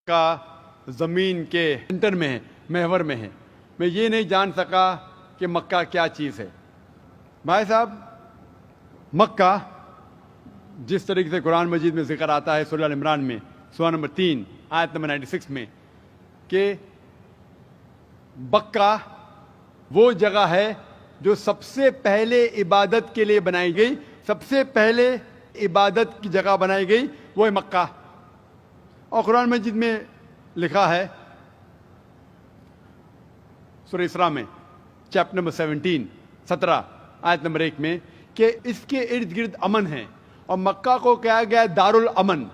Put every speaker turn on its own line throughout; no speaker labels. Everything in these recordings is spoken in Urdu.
کا زمین کے سینٹر میں ہے، محور میں ہے. میں یہ نہیں جان سکا کہ مکہ کیا چیز ہے. بھائی صاحب، مکہ جس طریقے سے قرآن مجید میں ذکر آتا ہے سورہ ال عمران میں سورہ نمبر 3 آیت نمبر 96 میں کہ مکہ وہ جگہ ہے جو سب سے پہلے عبادت کے لیے بنائی گئی، سب سے پہلے عبادت کی جگہ بنائی گئی وہ ہے مکہ. اور قرآن مجید میں لکھا ہے سورہ اسراء میں چیپٹر نمبر 17 آیت نمبر 1 میں کہ اس کے ارد گرد امن ہے اور مکہ کو کہا گیا دارالامن.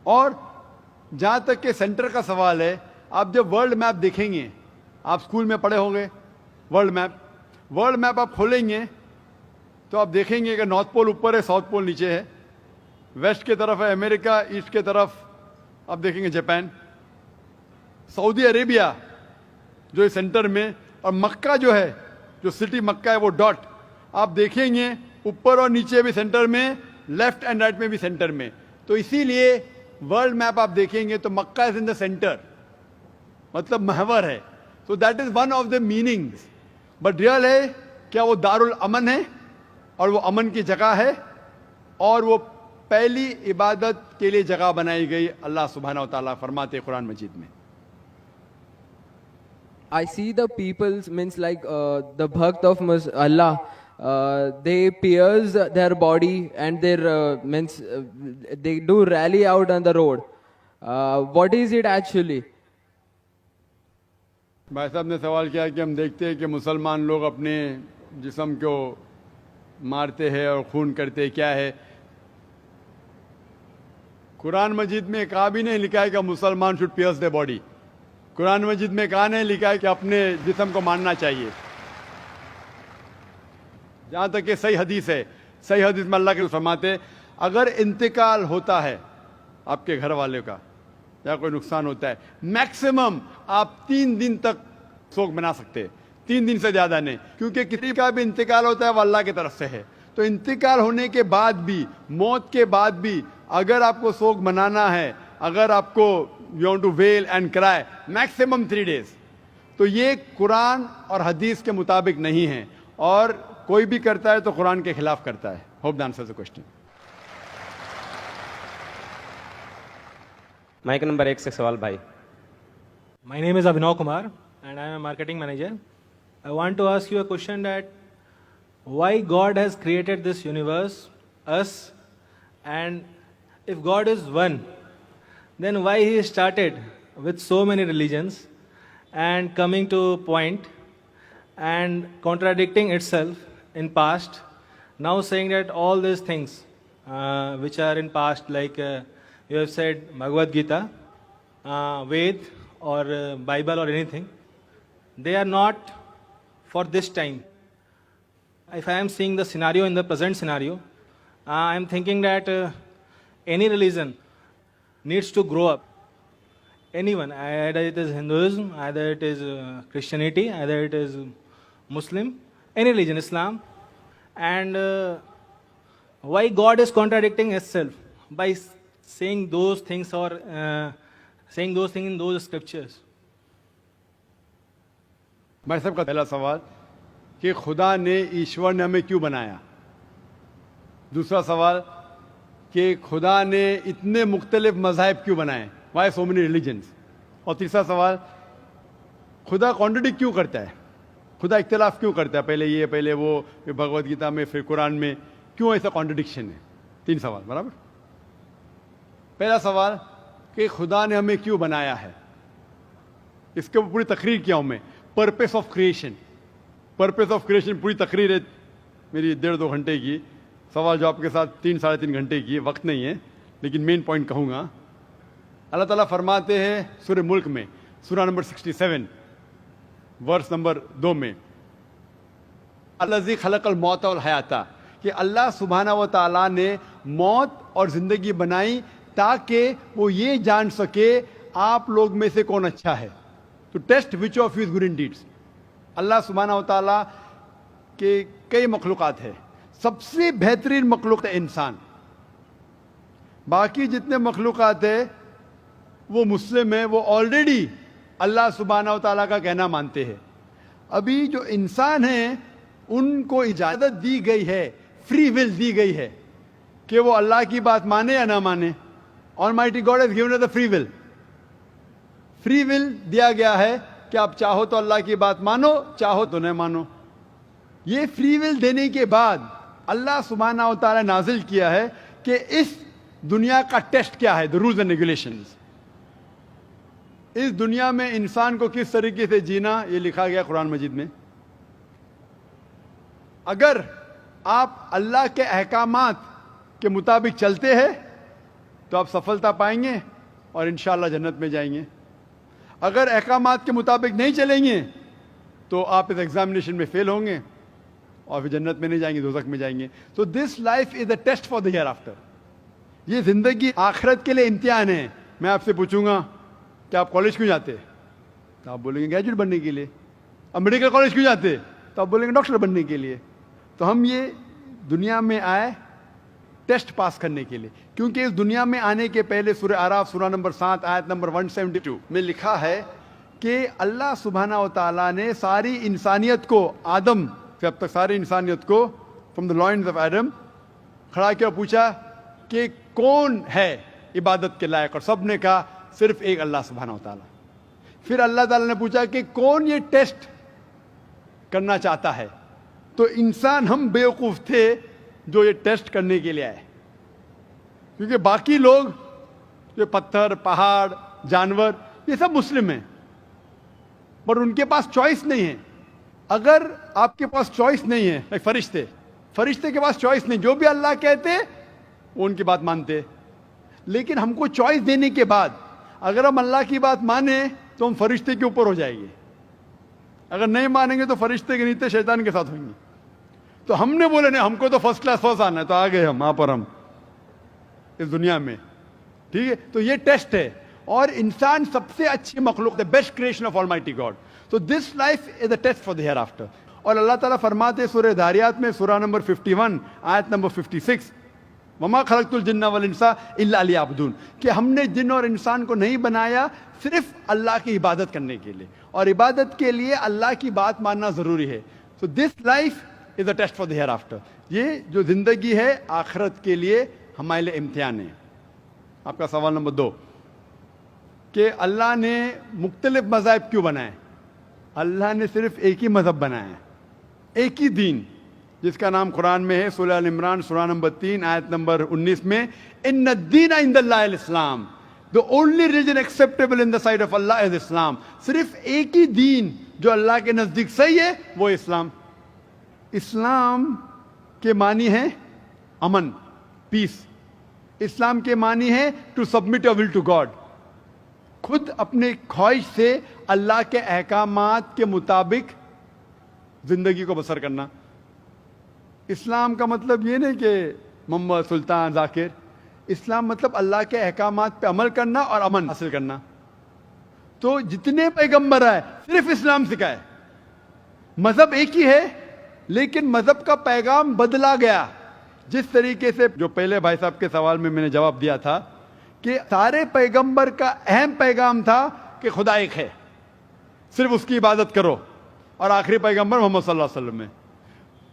اور جہاں تک کہ سینٹر کا سوال ہے، آپ جب ورلڈ میپ دیکھیں گے، آپ اسکول میں پڑھے ہوں گے ورلڈ میپ آپ کھولیں گے تو آپ دیکھیں گے کہ نارتھ پول اوپر ہے، ساؤتھ پول نیچے ہے، ویسٹ کی طرف ہے امریکہ، ایسٹ کی طرف آپ دیکھیں گے جاپان، سعودی عربیہ جو ہے سینٹر میں، اور مکہ جو ہے، جو سٹی مکہ ہے وہ ڈاٹ آپ دیکھیں گے اوپر اور نیچے بھی سینٹر میں، لیفٹ اینڈ رائٹ میں بھی سینٹر میں. تو اسی لیے ورلڈ میپ آپ دیکھیں گے تو مکہ از ان دا سینٹر، مطلب محور ہے. So that is one of the meanings. But real ہے کیا وہ دارالامن ہے اور وہ امن کی جگہ ہے اور وہ پہلی عبادت کے لیے جگہ بنائی گئی. اللہ سبحانہ و تعالیٰ فرماتے قرآن مجید میں.
I see the people's means like the bhakt of Allah. They pierce their body and their means they do rally out on the road. What is it actually?
بھائی صاحب نے سوال کیا کہ ہم دیکھتے ہیں کہ مسلمان لوگ اپنے جسم کو مارتے ہیں اور خون کرتے ہیں، کیا ہے؟ قرآن مجید میں کہا بھی نہیں لکھا ہے کہ مسلمان شوڈ پیئرس دی باڈی. قرآن مجید میں کہا نہیں لکھا ہے کہ اپنے جسم کو مارنا چاہیے. جہاں تک کہ صحیح حدیث ہے، صحیح حدیث میں اللہ کے فرماتے اگر انتقال ہوتا ہے آپ کے گھر والے کا یا کوئی نقصان ہوتا ہے، میکسیمم آپ 3 دن تک سوگ منا سکتے ہیں، 3 دن سے زیادہ نہیں، کیونکہ کسی کا بھی انتقال ہوتا ہے وہ اللہ کی طرف سے ہے. تو انتقال ہونے کے بعد بھی، موت کے بعد بھی اگر آپ کو سوگ منانا ہے، اگر آپ کو you want to well and کرائے، میکسیمم 3 days. تو یہ قرآن اور حدیث کے مطابق نہیں ہے، اور کوئی بھی کرتا ہے تو قرآن کے خلاف کرتا ہے. Hope the answers the question.
Mic number 1 سے سوال بھائی.
My name is Abhinav Kumar and I am a marketing manager. I want to ask you a question that why God has created this universe, us, and if God is one, then why He started with so many religions and coming to a point and contradicting itself in past, now saying that all these things which are in past, like you have said Bhagavad Gita, Ved or Bible or anything, they are not for this time. If I am seeing the scenario in the present scenario, I am thinking that any religion needs to grow up. Anyone, either it is Hinduism, either it is Christianity, either it is Muslim, any religion, Islam. And why God is contradicting Himself by saying those things or saying those things in those scriptures?
بھائی صاحب کا پہلا سوال کہ خدا نے، ایشور نے ہمیں کیوں بنایا. دوسرا سوال کہ خدا نے اتنے مختلف مذاہب کیوں بنائے، وائی سو مینی ریلیجنس. اور تیسرا سوال خدا کانٹرڈکٹ کیوں کرتا ہے، خدا اختلاف کیوں کرتا ہے، پہلے یہ پہلے وہ، پھر بھگوت گیتا میں، پھر قرآن میں، کیوں ایسا کانٹرڈکشن ہے. 3 سوال برابر. پہلا سوال کہ خدا نے ہمیں کیوں بنایا ہے، اس کے پوری تقریر کیا ہوں میں. Purpose of creation, purpose of creation پوری تقریر ہے میری 1.5-2 گھنٹے کی. سوال جواب کے ساتھ 3-3.5 گھنٹے کی، وقت نہیں ہے لیکن مین پوائنٹ کہوں گا. اللہ تعالیٰ فرماتے ہیں سورہ ملک میں سورہ نمبر 67 ورس نمبر 2 میں، الذی خلق الموت والحیات، کہ اللہ سبحانہ و تعالیٰ نے موت اور زندگی بنائی تاکہ وہ یہ جان سکے آپ لوگ میں سے کون اچھا ہے. تو test which of you is good in deeds. اللہ سبحانہ و تعالیٰ کے کئی مخلوقات ہے، سب سے بہترین مخلوق ہے انسان. باقی جتنے مخلوقات ہیں وہ مسلم ہیں, وہ آلریڈی اللہ سبحانہ و تعالیٰ کا کہنا مانتے ہیں. ابھی جو انسان ہیں ان کو اجازت دی گئی ہے, فری ول دی گئی ہے کہ وہ اللہ کی بات مانے یا نہ مانے. Almighty God has given us the free will. Free will دیا گیا ہے کہ آپ چاہو تو اللہ کی بات مانو, چاہو تو نہ مانو. یہ فری ول دینے کے بعد اللہ سبحانہ و تعالیٰ نازل کیا ہے کہ اس دنیا کا ٹیسٹ کیا ہے, the rules and regulations. اس دنیا میں انسان کو کس طریقے سے جینا, یہ لکھا گیا قرآن مجید میں. اگر آپ اللہ کے احکامات کے مطابق چلتے ہیں تو آپ سفلتا پائیں گے اور انشاءاللہ جنت میں جائیں گے. اگر احکامات کے مطابق نہیں چلیں گے تو آپ اس ایگزامینیشن میں فیل ہوں گے اور پھر جنت میں نہیں جائیں گے, دوزخ میں جائیں گے. تو this life is a test for the hereafter. یہ زندگی آخرت کے لیے امتحان ہے. میں آپ سے پوچھوں گا کہ آپ کالج کیوں جاتے, تو آپ بولیں گے گریجویٹ بننے کے لیے. اب میڈیکل کالج کیوں جاتے, تو آپ بولیں گے ڈاکٹر بننے کے لیے. تو ہم یہ دنیا میں آئے ٹیسٹ پاس کرنے کے لیے, کیونکہ اس دنیا میں آنے کے پہلے سورہ اعراف سورہ نمبر 7 آیت نمبر 172 میں لکھا ہے کہ اللہ سبحانہ و تعالیٰ نے ساری انسانیت کو, آدم سے اب تک ساری انسانیت کو from the lines of Adam کھڑا کیا, پوچھا کہ کون ہے عبادت کے لائق, اور سب نے کہا صرف ایک اللہ سبحانہ و تعالیٰ. پھر اللہ تعالیٰ نے پوچھا کہ کون یہ ٹیسٹ کرنا چاہتا ہے, تو انسان ہم بیوقوف تھے جو یہ ٹیسٹ کرنے کے لیے آئے, کیونکہ باقی لوگ جو پتھر, پہاڑ, جانور یہ سب مسلم ہیں, پر ان کے پاس چوائس نہیں ہے. اگر آپ کے پاس چوائس نہیں ہے, فرشتے کے پاس چوائس نہیں, جو بھی اللہ کہتے وہ ان کی بات مانتے. لیکن ہم کو چوائس دینے کے بعد اگر ہم اللہ کی بات مانیں تو ہم فرشتے کے اوپر ہو جائیں گے, اگر نہیں مانیں گے تو فرشتے کے نیچے شیطان کے ساتھ ہوئیں گے. تو ہم نے بولے نہیں, ہم کو تو فرسٹ کلاس فرسٹ آنا ہے, تو آ گئے ہم وہاں پر, ہم اس دنیا میں. ٹھیک ہے, تو یہ ٹیسٹ ہے. اور انسان سب سے اچھی مخلوق, the best creation of Almighty God. So this life is a test for the hereafter. اور اللہ تعالیٰ فرماتے سورہ داریات میں سورہ نمبر 51 آیت نمبر 56, وما خلقت الجن والانس الا لیعبدون, کہ ہم نے جن اور انسان کو نہیں بنایا صرف اللہ کی عبادت کرنے کے لیے, اور عبادت کے لیے اللہ کی بات ماننا ضروری ہے. So this life is a test for the hereafter. یہ جو زندگی ہے آخرت کے لیے ہمارے لیے امتحان ہے. آپ کا سوال نمبر 2 کہ اللہ نے مختلف مذاہب کیوں بنائے. اللہ نے صرف ایک ہی مذہب بنایا ہے, ایک ہی دین, جس کا نام قرآن میں ہے سورہ ال عمران سورہ نمبر 3 آیت نمبر 19 میں, ان الدین عند اللہ الاسلام, the only religion acceptable in the sight of Allah is Islam. صرف ایک ہی دین جو اللہ کے نزدیک صحیح ہے وہ اسلام. اسلام کے معنی ہے امن, پیس. اسلام کے معنی ہے to submit your will to God, خود اپنے خواہش سے اللہ کے احکامات کے مطابق زندگی کو بسر کرنا. اسلام کا مطلب یہ نہیں کہ محمد سلطان ذاکر, اسلام مطلب اللہ کے احکامات پہ عمل کرنا اور امن حاصل کرنا. تو جتنے پیغمبر آئے صرف اسلام سکھائے. مذہب ایک ہی ہے لیکن مذہب کا پیغام بدلا گیا. جس طریقے سے جو پہلے بھائی صاحب کے سوال میں نے جواب دیا تھا کہ سارے پیغمبر کا اہم پیغام تھا کہ خدا ایک ہے, صرف اس کی عبادت کرو, اور آخری پیغمبر محمد صلی اللہ علیہ وسلم میں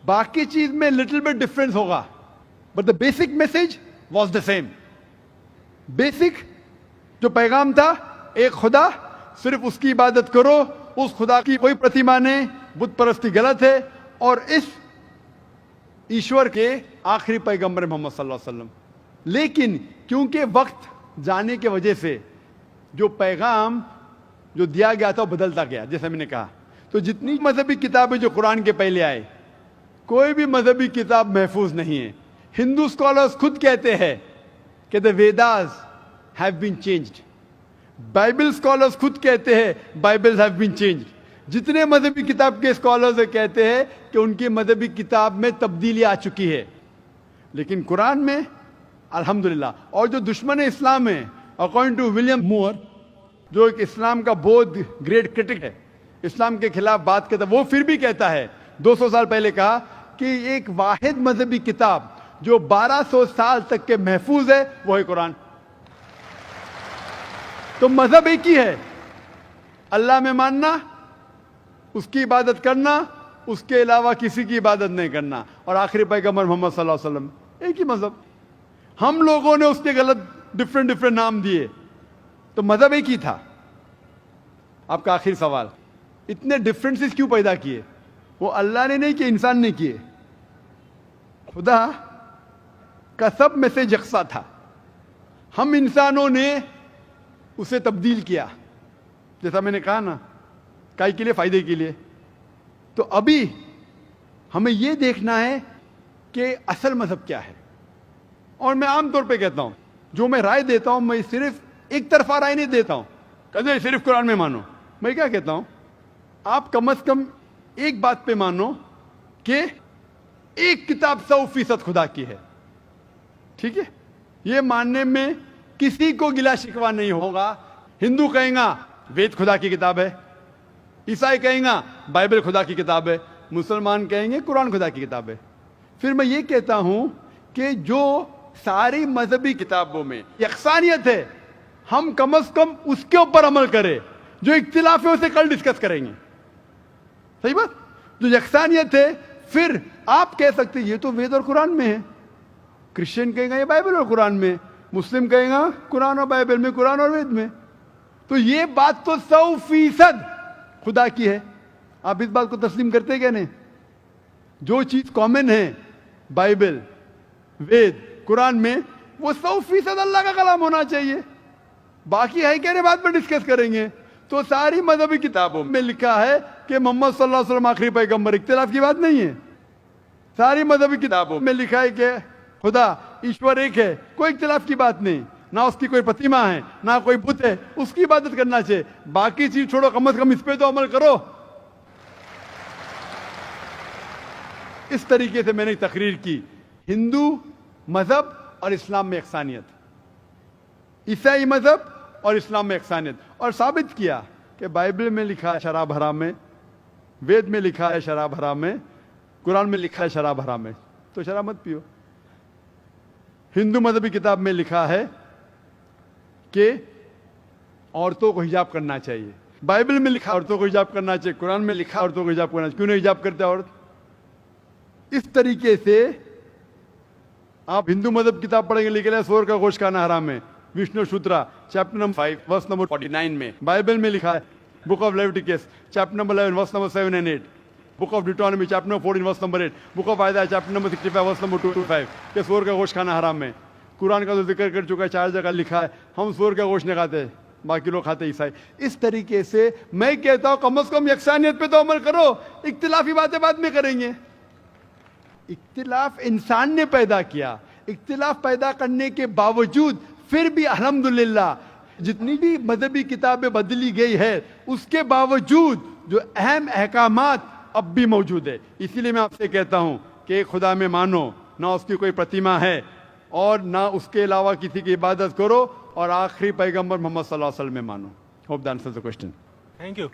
باقی چیز میں لٹل بٹ ڈفرینس ہوگا, but the basic message was the same. Basic جو پیغام تھا ایک خدا, صرف اس کی عبادت کرو, اس خدا کی کوئی پرتیما نہیں, بت پرستی غلط ہے, اور اس ایشور کے آخری پیغمبر محمد صلی اللہ علیہ وسلم. لیکن کیونکہ وقت جانے کی وجہ سے جو پیغام جو دیا گیا تھا وہ بدلتا گیا, جیسے میں نے کہا. تو جتنی مذہبی کتابیں جو قرآن کے پہلے آئے, کوئی بھی مذہبی کتاب محفوظ نہیں ہے. ہندو اسکالرز خود کہتے ہیں کہ the Vedas have been changed. Bible scholars خود کہتے ہیں بائبل have been changed. جتنے مذہبی کتاب کے اسکالرز کہتے ہیں کہ ان کی مذہبی کتاب میں تبدیلی آ چکی ہے. لیکن قرآن میں الحمدللہ, اور جو دشمن اسلام ہیں اکارڈنگ ٹو ولیم مور, جو ایک اسلام کا بہت گریٹ کرٹک ہے, اسلام کے خلاف بات کرتا, وہ پھر بھی کہتا ہے 200 سال پہلے کہا کہ ایک واحد مذہبی کتاب جو 1200 سال تک کے محفوظ ہے وہ ہے قرآن. تو مذہب ایک ہی ہے, اللہ میں ماننا, اس کی عبادت کرنا, اس کے علاوہ کسی کی عبادت نہیں کرنا, اور آخری پیغمبر محمد صلی اللہ علیہ وسلم, ایک ہی مذہب. ہم لوگوں نے اس کے غلط ڈفرینٹ نام دیے, تو مذہب ایک ہی تھا. آپ کا آخری سوال, اتنے ڈفرینسز کیوں پیدا کیے؟ وہ اللہ نے نہیں کیے, انسان نے کیے. خدا کا سب میں سے یکساں تھا, ہم انسانوں نے اسے تبدیل کیا, جیسا میں نے کہا نا, کائی کے لیے, فائدے کے لیے. تو ابھی ہمیں یہ دیکھنا ہے کہ اصل مذہب کیا ہے. اور میں عام طور پہ کہتا ہوں, جو میں رائے دیتا ہوں, میں صرف ایک طرفہ رائے نہیں دیتا ہوں, کہتے صرف قرآن میں مانو. میں کیا کہتا ہوں, آپ کم از کم ایک بات پہ مانو کہ ایک کتاب 100% خدا کی ہے. ٹھیک ہے, یہ ماننے میں کسی کو گلا شکوا نہیں ہوگا. ہندو کہیں گا وید خدا کی کتاب ہے, عیسائی کہیں گا بائبل خدا کی کتاب ہے, مسلمان کہیں گے قرآن خدا کی کتاب ہے. پھر میں یہ کہتا ہوں کہ جو ساری مذہبی کتابوں میں یکسانیت ہے, ہم کم از کم اس کے اوپر عمل کریں. جو اختلاف ہے اسے کل ڈسکس کریں گے. صحیح بات؟ جو یکسانیت ہے, پھر آپ کہہ سکتے یہ تو وید اور قرآن میں ہے, کرسچن کہیں گا یہ بائبل اور قرآن میں, مسلم کہیں گا قرآن اور بائبل میں, قرآن اور وید میں. تو یہ بات تو 100% خدا کی ہے. آپ اس بات کو تسلیم کرتے کیا نہیں؟ جو چیز کامن ہے بائبل, وید, قرآن میں, وہ 100% اللہ کا کلام ہونا چاہیے. باقی ہے کہنے بعد میں ڈسکس کریں گے. تو ساری مذہبی کتابوں میں لکھا ہے کہ محمد صلی اللہ علیہ وسلم آخری پیغمبر, اختلاف کی بات نہیں ہے. ساری مذہبی کتابوں میں لکھا ہے کہ خدا ایشور ایک ہے, کوئی اختلاف کی بات نہیں. نہ اس کی کوئی پرتیما ہے, نہ کوئی بت ہے, اس کی عبادت کرنا چاہیے. باقی چیز چھوڑو, کم از کم اس پہ تو عمل کرو. اس طریقے سے میں نے تقریر کی, ہندو مذہب اور اسلام میں یکسانیت, عیسائی مذہب اور اسلام میں یکسانیت, اور ثابت کیا کہ بائبل میں لکھا ہے شراب حرام ہے, وید میں لکھا ہے شراب حرام ہے, قرآن میں لکھا ہے شراب حرام ہے, تو شراب مت پیو. ہندو مذہبی کتاب میں لکھا ہے کہ عورتوں کو حجاب کرنا چاہیے, بائبل میں لکھا عورتوں کو حجاب کرنا چاہیے, قرآن میں لکھا عورتوں کو حجاب کرنا چاہیے. کیوں نہیں حجاب کرتے عورت؟ اس طریقے سے آپ ہندو مذہب کتاب پڑھیں گے, لکھا ہے سور کا گوشت کھانا حرام ہے, وشنو شوترا چیپٹر نمبر 5 ورس نمبر 49 میں. بائبل میں لکھا ہے book of Leviticus chapter number 11 verse number 7 and 8, book of Deuteronomy chapter number 14 verse number 8, book of Isaiah chapter number 65 verse number 2-5 کہ سور کا گوشت کھانا حرام ہے. قرآن کا تو ذکر کر چکا ہے, 4 جگہ لکھا ہے ہم سور کا گوشت نہیں کھاتے, باقی لوگ کھاتے عیسائی. اس طریقے سے میں کہتا ہوں کم از کم یکسانیت پہ تو عمل کرو, اختلافی باتیں بعد میں کریں گے. اختلاف انسان نے پیدا کیا, اختلاف پیدا کرنے کے باوجود پھر بھی الحمدللہ جتنی بھی مذہبی کتابیں بدلی گئی ہے, اس کے باوجود جو اہم احکامات اب بھی موجود ہے. اسی لیے میں آپ سے کہتا ہوں کہ ایک خدا میں مانو, نہ اس کی کوئی پرتیما ہے اور نہ اس کے علاوہ کسی کی عبادت کرو, اور آخری پیغمبر محمد صلی اللہ علیہ وسلم میں مانو. Hope the answers the question.
Thank you.